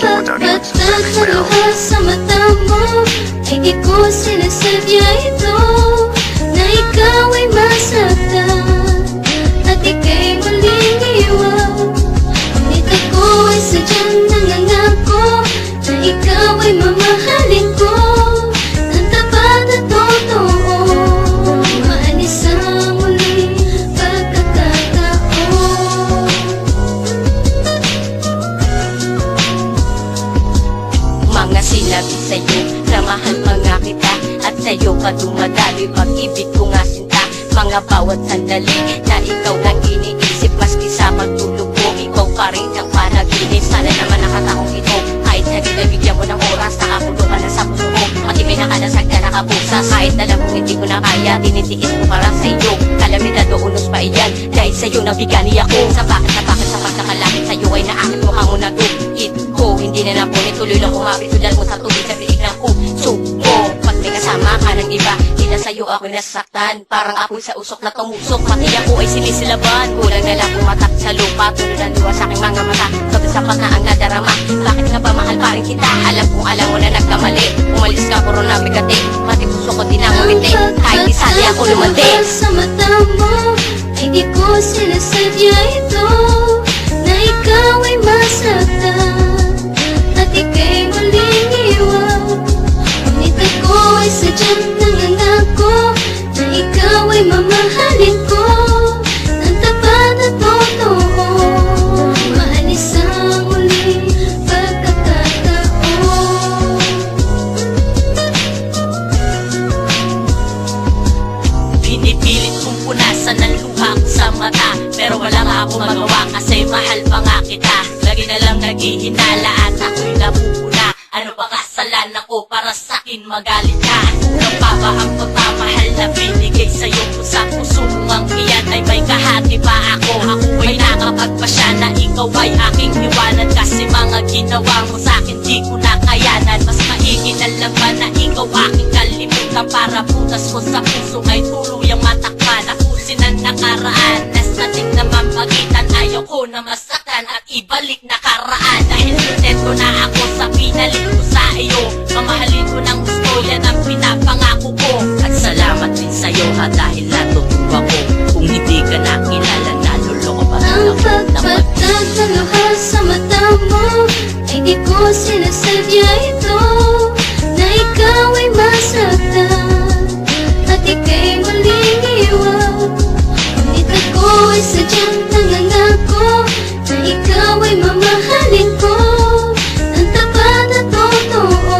pagpatag na luha sa mata mo ay di ko sinasadya ito, na ikaw ay masaktan at ika'y muling iwan. Ngunit ako ay sadyang nangangako na ikaw ay mamahalin ko ng tapat at totoo. Maanis ang muling pagkakataon. Mga sinabi sa'yo na mahal mga kita, at sa'yo ka dumadaloy pag-ibig ko nga sinta. Mga bawat sandali na ikaw lang iniisip, maski sa magtulog ko, ikaw pa rin ang panaginip. Sana naman nakatakong ito, kahit na binabigyan mo ng oras, nakapulo ka na sa puso mo, pati pinakanasag na nakapusa. Kahit alam kong hindi ko na kaya, tinitiis ko para sa'yo. Kalamidad o unos pa iyan, dahil sa'yo nabigani ako. Sa bakit sa pagkakalapit sa'yo ay naakit mo hamo na tukit ko. Hindi na napunit, tuloy lang kumapit, tulad mo sa tubig sa biig ng puso ko. Pag may kasama ka ng iba, di na sa'yo ako nasaktan. Parang apoy sa usok na tumusok, pati ako ay sinisilaban. Kulang na lang pumatak sa lupa, tulad ng luwa sa aking mga mata. Sabi sa pagkaang nadarama, bakit nga ba mahal pa rin kita? Alam kong alam mo na nagkamali, umalis ka puro na bigati, pati puso ko di na ngumiti, kahit isali ako lumandi. Sa mata mo ay di ko sinasadya ito, na ikaw ay masaktan at ika'y muling iwan. Ngunit ako ay sadyang nangangako na ikaw ay mamahalin ko ng tapat at totoo. Maalis ang muling pagkakataon. Pinipilit kong punasan ng luha ko sa mata, pero wala nga akong magawa kasi mahal pa nga kita. Lagi na lang naghihinala at ako'y nabubula. Ano ba kasalanan ko para sa'kin magalit ka? Ano pa ba ang pagmamahal na binigay sa'yo ko sa puso mo ang iyan ay may kahati pa ako? Ako ay nakapagpasya na ikaw ay aking iwanan, kasi mga ginawa mo sa'kin di ko na kayanan. Mas maigi na lang ba na ikaw aking kalimutan, para putas ko sa puso ay tuluyang matakpan. Tapusin ang nakaraan, nasating naman pagitan, ayaw ko na masaktan at ibalik nakaraan. Dahil kontento na ako sa pinalit ko sa iyo, mamahalin ko ng gusto, yan ang pinapangako ko. At salamat din sa'yo ha, dahil natutuwa ko. Kung hindi ka nakilala, naluloko pa rin Ang ako naman. pagpatag na luha sa mata mo ay di ko sinasadya ito, na ikaw ay masaktan at ika'y muling iwan. Ngunit ako ay sadyang nangangako na ikaw ay mamahalin ko ng tapat at totoo.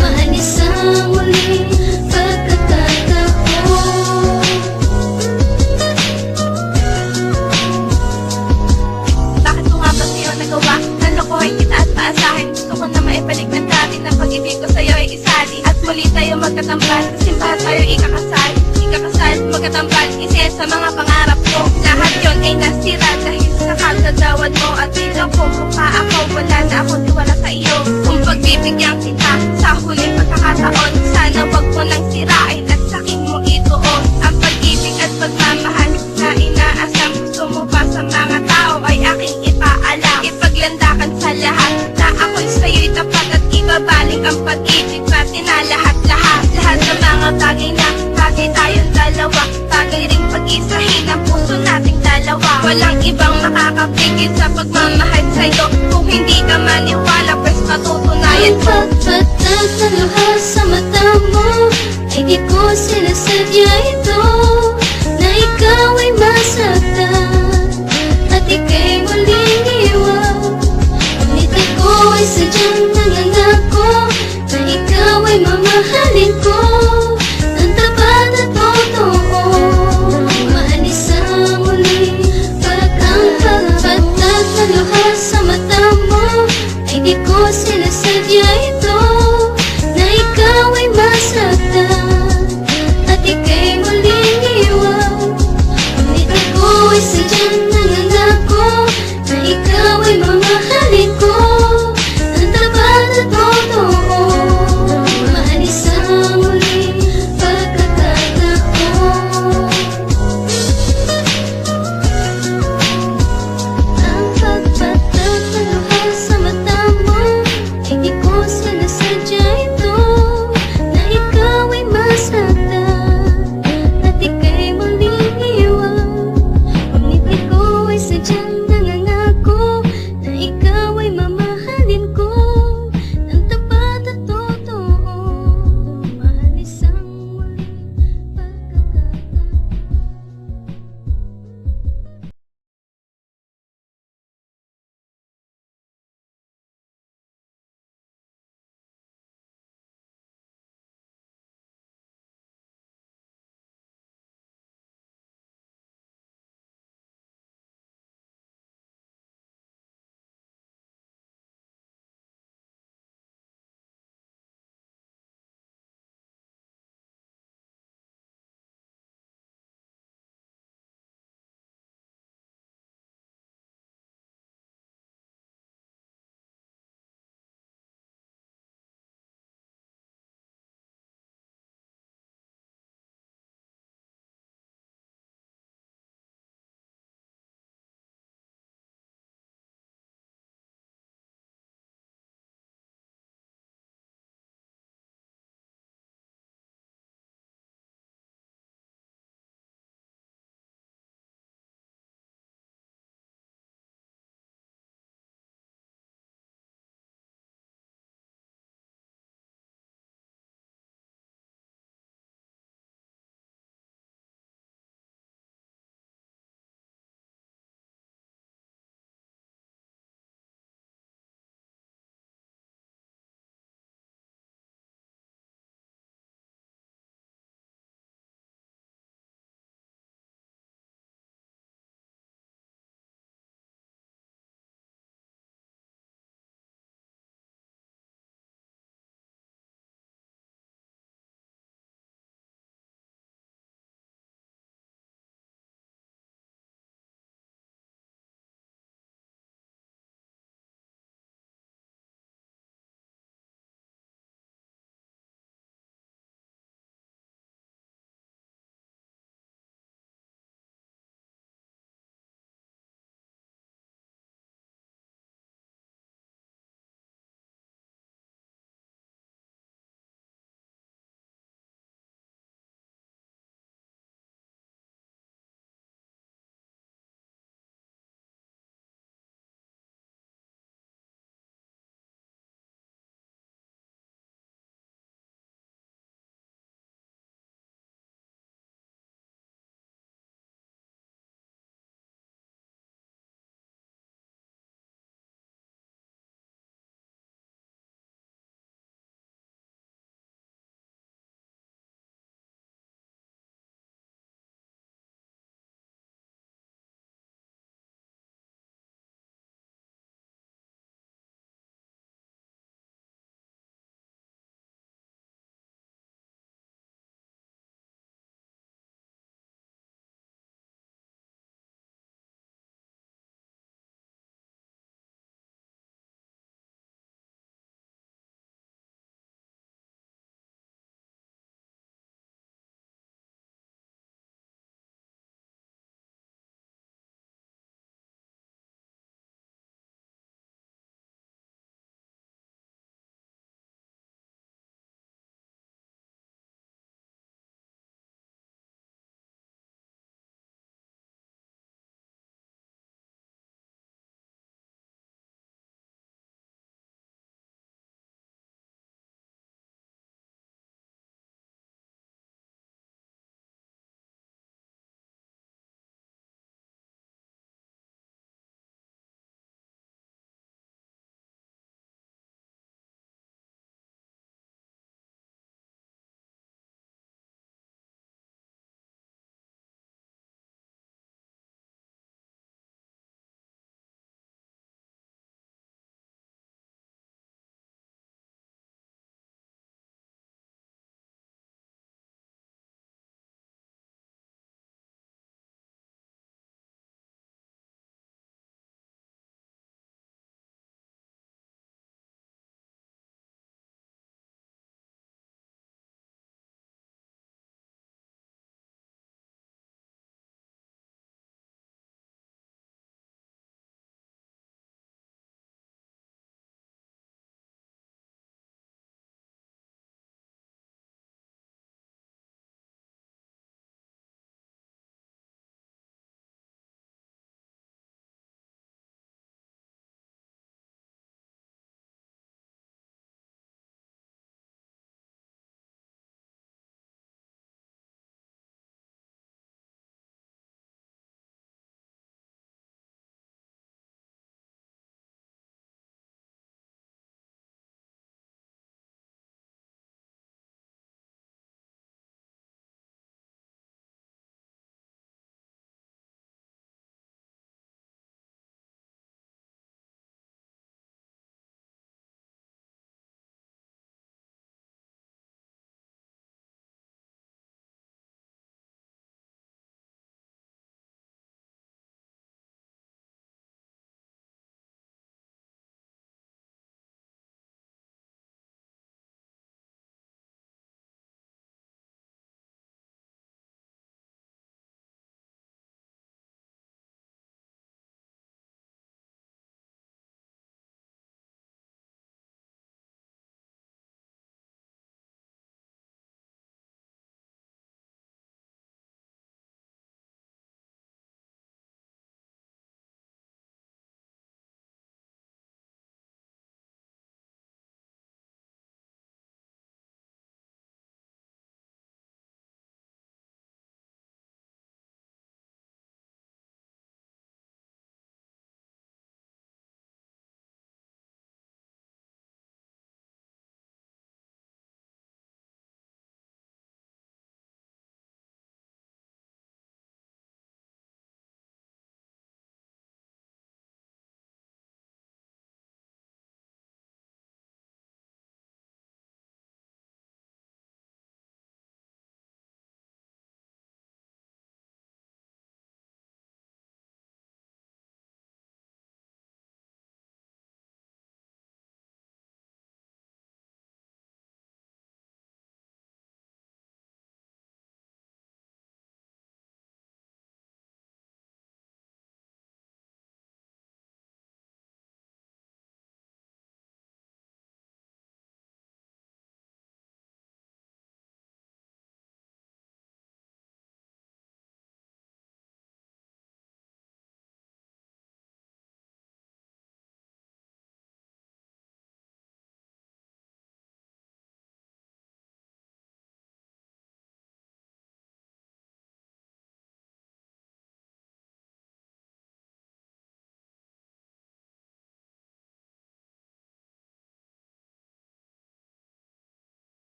Maalis ang muling pagkakataon. Bakit ko nga ba sa'yo nagawa? Nalokohin kita at maasahin. Gusto ko na maibalik ng dati na pag-ibig ko sa'yo ay isali. At muli tayo magkatambal, sa simbahan tayo ikakasal. Ikakasal, magkatambal, isa sa mga pangarap ko. Lahat yon ay nasira dahil sa kagagawad mo. At dito ko mukha ako, wala na akong tiwala sa iyo. Kung pagbibigyan kita sa huling pagkakataon, sana wag mo nang sirain at sakin mo ituon. Ang pag-ibig at pagmamahal na inaasam, gusto mo pa sa mga tao ay aking ipaalam. Ipaglandakan sa lahat na ako'y sa'yo'y tapat, at ibabaling ang pag-ibig pati na lahat-lahat. Lahat ng mga bagay na bagay tayong dalawa, bagay ring pag-isahin ang puso nating dalawa. Walang ibang makakapigil sa pagmamahal sa'yo. Kung hindi ka maniwala, pues patutunayan Ang ko. pagpatag na luha sa mata mo ay di ko sinasadya ito, na ikaw ay masaktan at ika'y muling iwan. Ngunit ako ay sadyang nangangako na ikaw ay mamahalin ko